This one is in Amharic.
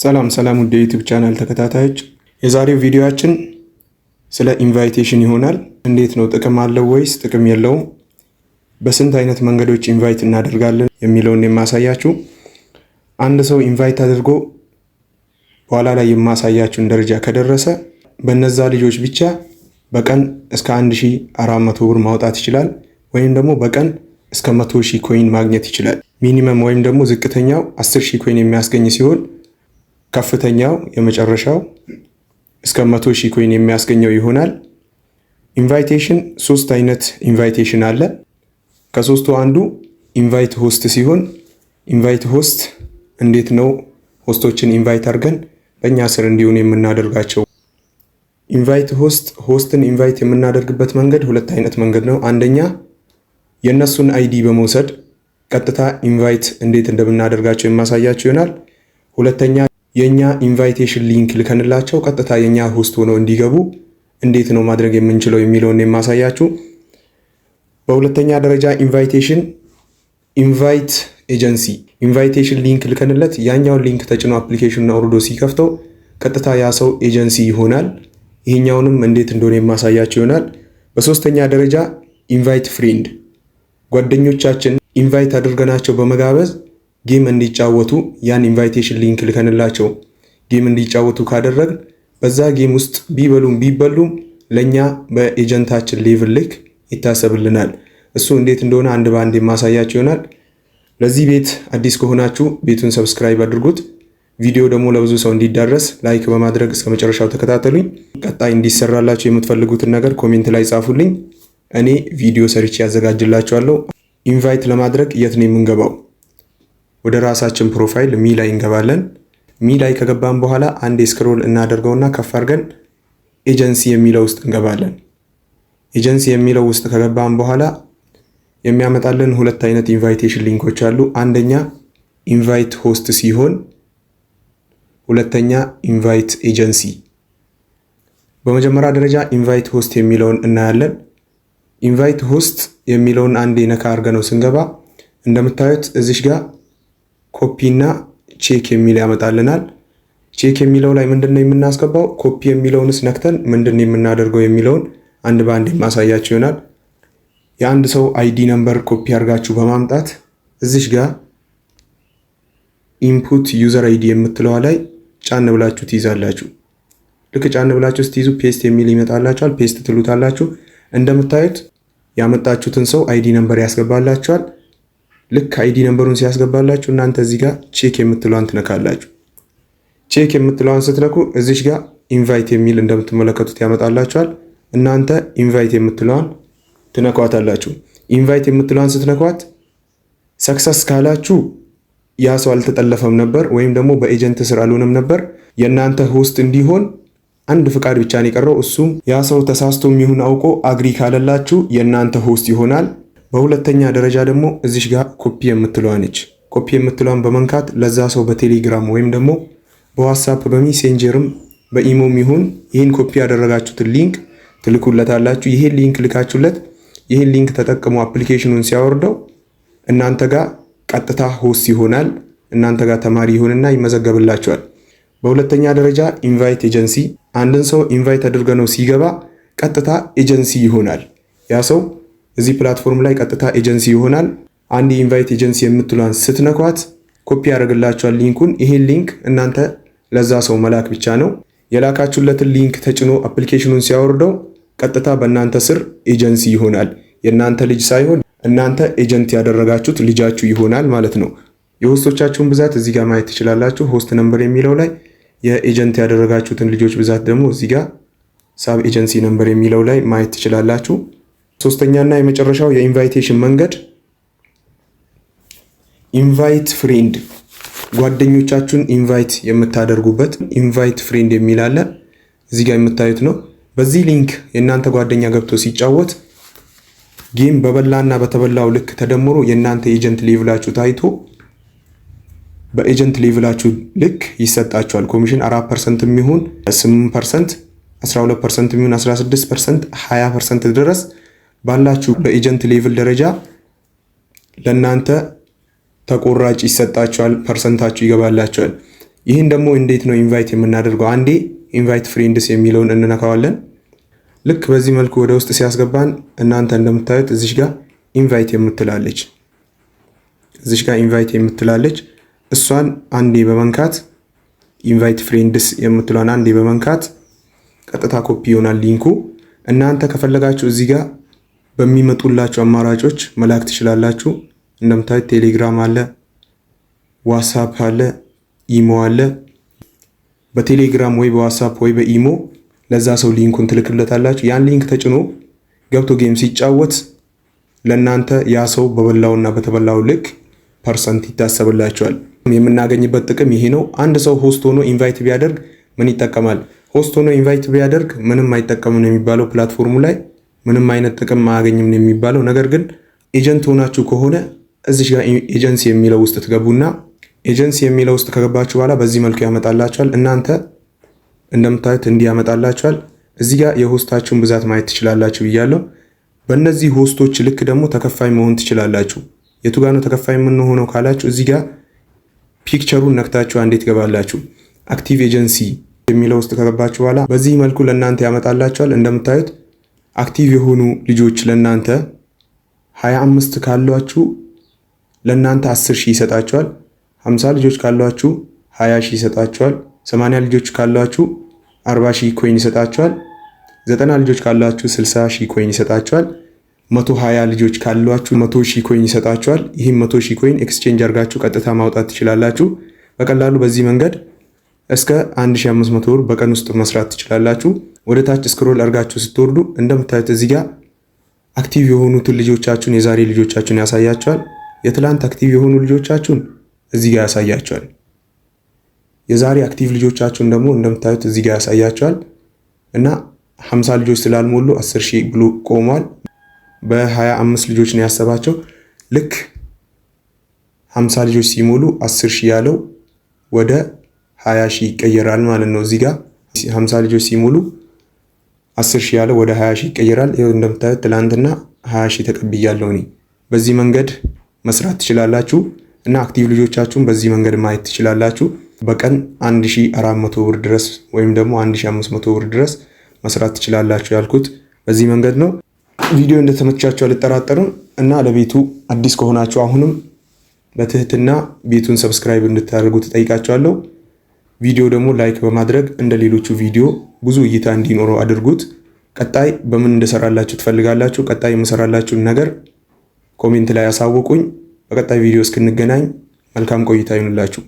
ሰላም ውድ የዩቲዩብ ቻናል ተከታታዮች፣ የዛሬው ቪዲዮአችን ስለ ኢንቫይቴሽን ይሆናል። እንዴት ነው? ጥቅም አለው ወይስ ጥቅም የለውም? በስንት አይነት መንገዶች ኢንቫይት እናደርጋለን የሚለውን የማሳያችሁ። አንድ ሰው ኢንቫይት አድርጎ በኋላ ላይ የማሳያችሁን ደረጃ ከደረሰ በነዛ ልጆች ብቻ በቀን እስከ 1400 ብር ማውጣት ይችላል፣ ወይም ደግሞ በቀን እስከ 100,000 ኮይን ማግኘት ይችላል። ሚኒመም ወይም ደግሞ ዝቅተኛው 10,000 ኮይን የሚያስገኝ ሲሆን ከፍተኛው የመጨረሻው እስከ 100,000 ኮይን የሚያስገኘው ይሆናል። ኢንቫይቴሽን 3 አይነት ኢንቫይቴሽን አለ። ከሶስቱ አንዱ ኢንቫይት ሆስት ሲሆን ኢንቫይት ሆስት እንዴት ነው ሆስቶችን ኢንቫይት አድርገን በእኛ ስር እንዲሆኑ የምናደርጋቸው? ኢንቫይት ሆስትን ኢንቫይት የምናደርግበት መንገድ ሁለት አይነት መንገድ ነው። አንደኛ የእነሱን አይዲ በመውሰድ ቀጥታ ኢንቫይት እንዴት እንደምናደርጋቸው የማሳያቸው ይሆናል። ሁለተኛ የኛ ኢንቫይቴሽን ሊንክ ልከንላቸው ቀጥታ የኛ ሆስት ሆነው እንዲገቡ እንዴት ነው ማድረግ የምንችለው የሚለውን የማሳያችሁ። በሁለተኛ ደረጃ ኢንቫይቴሽን ኢንቫይት ኤጀንሲ ኢንቫይቴሽን ሊንክ ልከንለት ያኛውን ሊንክ ተጭኖ አፕሊኬሽኑን አውርዶ ሲከፍተው ቀጥታ ያ ሰው ኤጀንሲ ይሆናል። ይሄኛውንም እንዴት እንደሆነ የማሳያችሁ ይሆናል። በሶስተኛ ደረጃ ኢንቫይት ፍሬንድ ጓደኞቻችን ኢንቫይት አድርገናቸው በመጋበዝ ጌም እንዲጫወቱ ያን ኢንቫይቴሽን ሊንክ ልከንላቸው ጌም እንዲጫወቱ ካደረግን በዛ ጌም ውስጥ ቢበሉም ለኛ በኤጀንታችን ሌቭል ልክ ይታሰብልናል። እሱ እንዴት እንደሆነ አንድ ባንድ የማሳያችሁ ይሆናል። ለዚህ ቤት አዲስ ከሆናችሁ ቤቱን ሰብስክራይብ አድርጉት። ቪዲዮ ደግሞ ለብዙ ሰው እንዲዳረስ ላይክ በማድረግ እስከ መጨረሻው ተከታተሉኝ። ቀጣይ እንዲሰራላችሁ የምትፈልጉትን ነገር ኮሜንት ላይ ጻፉልኝ። እኔ ቪዲዮ ሰርቼ ያዘጋጅላችኋለሁ። ኢንቫይት ለማድረግ የት ነው የምንገባው? ወደ ራሳችን ፕሮፋይል ሚ ላይ እንገባለን። ሚ ላይ ከገባን በኋላ አንዴ ስክሮል እናደርገውና ከፍ አድርገን ኤጀንሲ የሚለው ውስጥ እንገባለን። ኤጀንሲ የሚለው ውስጥ ከገባን በኋላ የሚያመጣልን ሁለት አይነት ኢንቫይቴሽን ሊንኮች አሉ። አንደኛ ኢንቫይት ሆስት ሲሆን ሁለተኛ ኢንቫይት ኤጀንሲ። በመጀመሪያ ደረጃ ኢንቫይት ሆስት የሚለውን እናያለን። ኢንቫይት ሆስት የሚለውን አንዴ ነካ አድርገነው ስንገባ እንደምታዩት እዚሽ ጋር ኮፒ እና ቼክ የሚል ያመጣልናል። ቼክ የሚለው ላይ ምንድነው የምናስገባው? ኮፒ የሚለውንስ ነክተን ምንድነው የምናደርገው የሚለውን አንድ ባንድ ማሳያችሁ ይሆናል። የአንድ ሰው አይዲ ነምበር ኮፒ አድርጋችሁ በማምጣት እዚሽ ጋር ኢንፑት ዩዘር አይዲ የምትለዋ ላይ ጫን ብላችሁ ትይዛላችሁ። ልክ ጫን ብላችሁ ስትይዙ ፔስት የሚል ይመጣላችኋል። ፔስት ትሉታላችሁ። እንደምታዩት ያመጣችሁትን ሰው አይዲ ነምበር ያስገባላችኋል። ልክ አይዲ ነምበሩን ሲያስገባላችሁ እናንተ እዚህ ጋር ቼክ የምትለዋን ትነካላችሁ። ቼክ የምትለዋን ስትነኩ እዚሽ ጋር ኢንቫይት የሚል እንደምትመለከቱት ያመጣላችኋል። እናንተ ኢንቫይት የምትለዋን ትነኳታላችሁ። ኢንቫይት የምትለዋን ስትነኳት ሰክሰስ ካላችሁ ያ ሰው አልተጠለፈም ነበር ወይም ደግሞ በኤጀንት ስር አልሆነም ነበር። የእናንተ ሆስት እንዲሆን አንድ ፍቃድ ብቻ ነው የቀረው። እሱም ያ ሰው ተሳስቶ የሚሆን አውቆ አግሪ ካለላችሁ የእናንተ ሆስት ይሆናል። በሁለተኛ ደረጃ ደግሞ እዚሽ ጋር ኮፒ የምትለዋን ነች። ኮፒ የምትለዋን በመንካት ለዛ ሰው በቴሌግራም ወይም ደግሞ በዋትስአፕ በሜሴንጀርም በኢሞም ይሁን ይህን ኮፒ ያደረጋችሁትን ሊንክ ትልኩለታላችሁ። ይሄን ሊንክ ልካችሁለት ይሄን ሊንክ ተጠቅሞ አፕሊኬሽኑን ሲያወርደው እናንተ ጋር ቀጥታ ሆስት ይሆናል። እናንተ ጋር ተማሪ ይሆንና ይመዘገብላችኋል። በሁለተኛ ደረጃ ኢንቫይት ኤጀንሲ አንድን ሰው ኢንቫይት አድርገነው ሲገባ ቀጥታ ኤጀንሲ ይሆናል። ያ ሰው እዚህ ፕላትፎርም ላይ ቀጥታ ኤጀንሲ ይሆናል። አንድ ኢንቫይት ኤጀንሲ የምትሏን ስትነኳት ኮፒ ያደርግላችኋል ሊንኩን። ይሄን ሊንክ እናንተ ለዛ ሰው መላክ ብቻ ነው። የላካችሁለትን ሊንክ ተጭኖ አፕሊኬሽኑን ሲያወርደው ቀጥታ በእናንተ ስር ኤጀንሲ ይሆናል። የእናንተ ልጅ ሳይሆን እናንተ ኤጀንት ያደረጋችሁት ልጃችሁ ይሆናል ማለት ነው። የሆስቶቻችሁን ብዛት እዚህ ጋር ማየት ትችላላችሁ። ሆስት ነምበር የሚለው ላይ የኤጀንት ያደረጋችሁትን ልጆች ብዛት ደግሞ እዚህ ጋር ሳብ ኤጀንሲ ነምበር የሚለው ላይ ማየት ትችላላችሁ። ሶስተኛና የመጨረሻው የኢንቫይቴሽን መንገድ ኢንቫይት ፍሬንድ ጓደኞቻችሁን ኢንቫይት የምታደርጉበት ኢንቫይት ፍሬንድ የሚል አለ። እዚህ ጋር የምታዩት ነው። በዚህ ሊንክ የእናንተ ጓደኛ ገብቶ ሲጫወት ጌም በበላና በተበላው ልክ ተደምሮ የእናንተ ኤጀንት ሌቭላችሁ ታይቶ በኤጀንት ሌቭላችሁ ልክ ይሰጣችኋል። ኮሚሽን 4% የሚሆን 8%፣ 12% የሚሆን 16%፣ 20% ድረስ ባላችሁ በኤጀንት ሌቭል ደረጃ ለእናንተ ተቆራጭ ይሰጣችኋል፣ ፐርሰንታችሁ ይገባላችኋል። ይህን ደግሞ እንዴት ነው ኢንቫይት የምናደርገው? አንዴ ኢንቫይት ፍሬንድስ የሚለውን እንነካዋለን። ልክ በዚህ መልኩ ወደ ውስጥ ሲያስገባን እናንተ እንደምታዩት እዚሽ ጋር ኢንቫይት የምትላለች እሷን አንዴ በመንካት ኢንቫይት ፍሬንድስ የምትለውን አንዴ በመንካት ቀጥታ ኮፒ ይሆናል ሊንኩ። እናንተ ከፈለጋችሁ እዚህ ጋር በሚመጡላችሁ አማራጮች መላክ ትችላላችሁ። እንደምታዩት ቴሌግራም አለ፣ ዋትስአፕ አለ፣ ኢሞ አለ። በቴሌግራም ወይ በዋትስአፕ ወይ በኢሞ ለዛ ሰው ሊንኩን ትልክለታላችሁ። ያን ሊንክ ተጭኖ ገብቶ ጌም ሲጫወት ለእናንተ ያ ሰው በበላውና በተበላው ልክ ፐርሰንት ይታሰብላችኋል። የምናገኝበት ጥቅም ይሄ ነው። አንድ ሰው ሆስት ሆኖ ኢንቫይት ቢያደርግ ምን ይጠቀማል? ሆስት ሆኖ ኢንቫይት ቢያደርግ ምንም አይጠቀምም ነው የሚባለው። ፕላትፎርሙ ላይ ምንም አይነት ጥቅም አያገኝም ነው የሚባለው። ነገር ግን ኤጀንት ሆናችሁ ከሆነ እዚህ ጋር ኤጀንሲ የሚለው ውስጥ ትገቡና ኤጀንሲ የሚለው ውስጥ ከገባችሁ በኋላ በዚህ መልኩ ያመጣላችኋል። እናንተ እንደምታዩት እንዲህ ያመጣላችኋል። እዚህ ጋር የሆስታችሁን ብዛት ማየት ትችላላችሁ ብያለሁ። በእነዚህ ሆስቶች ልክ ደግሞ ተከፋይ መሆን ትችላላችሁ። የቱ ጋር ነው ተከፋይ የምንሆነው ካላችሁ እዚህ ጋር ፒክቸሩን ነክታችሁ አንዴ ትገባላችሁ። አክቲቭ ኤጀንሲ የሚለው ውስጥ ከገባችሁ በኋላ በዚህ መልኩ ለእናንተ ያመጣላችኋል። እንደምታዩት አክቲቭ የሆኑ ልጆች ለእናንተ 25 ካሏችሁ ለእናንተ 10,000 ይሰጣችኋል። 50 ልጆች ካሏችሁ 20,000 ይሰጣችኋል። 80 ልጆች ካሏችሁ 40,000 ኮይን ይሰጣችኋል። 90 ልጆች ካሏችሁ 60,000 ኮይን ይሰጣችኋል። 120 ልጆች ካሏችሁ 100,000 ኮይን ይሰጣችኋል። ይህም 100,000 ኮይን ኤክስቼንጅ አድርጋችሁ ቀጥታ ማውጣት ትችላላችሁ። በቀላሉ በዚህ መንገድ እስከ 1500 ብር በቀን ውስጥ መስራት ትችላላችሁ። ወደ ታች ስክሮል አድርጋችሁ ስትወርዱ እንደምታዩት እዚህ ጋር አክቲቭ የሆኑትን ልጆቻችሁን የዛሬ ልጆቻችሁን ያሳያችኋል። የትላንት አክቲቭ የሆኑ ልጆቻችሁን እዚህ ጋር ያሳያችኋል። የዛሬ አክቲቭ ልጆቻችሁን ደግሞ እንደምታዩት እዚህ ጋር ያሳያችኋል። እና 50 ልጆች ስላልሞሉ 10,000 ብሎ ቆሟል። በ25 ልጆች ነው ያሰባቸው። ልክ 50 ልጆች ሲሞሉ 10,000 ያለው ወደ 20,000 ይቀየራል ማለት ነው። እዚህ ጋር 50 ልጆች ሲሞሉ 10,000 ያለው ወደ 20,000 ይቀየራል። ይሄው እንደምታዩት ትላንትና 20,000 ተቀብያለሁ እኔ። በዚህ መንገድ መስራት ትችላላችሁ እና አክቲቭ ልጆቻችሁን በዚህ መንገድ ማየት ትችላላችሁ። በቀን 1400 ብር ድረስ ወይም ደግሞ 1500 ብር ድረስ መስራት ትችላላችሁ ያልኩት በዚህ መንገድ ነው። ቪዲዮ እንደተመቻችሁ አልጠራጠርም እና ለቤቱ አዲስ ከሆናችሁ አሁንም በትህትና ቤቱን ሰብስክራይብ እንድታደርጉ ተጠይቃችኋለሁ። ቪዲዮ ደግሞ ላይክ በማድረግ እንደ ሌሎቹ ቪዲዮ ብዙ እይታ እንዲኖረው አድርጉት። ቀጣይ በምን እንደሰራላችሁ ትፈልጋላችሁ? ቀጣይ የምሰራላችሁን ነገር ኮሜንት ላይ አሳውቁኝ። በቀጣይ ቪዲዮ እስክንገናኝ መልካም ቆይታ ይሁንላችሁ።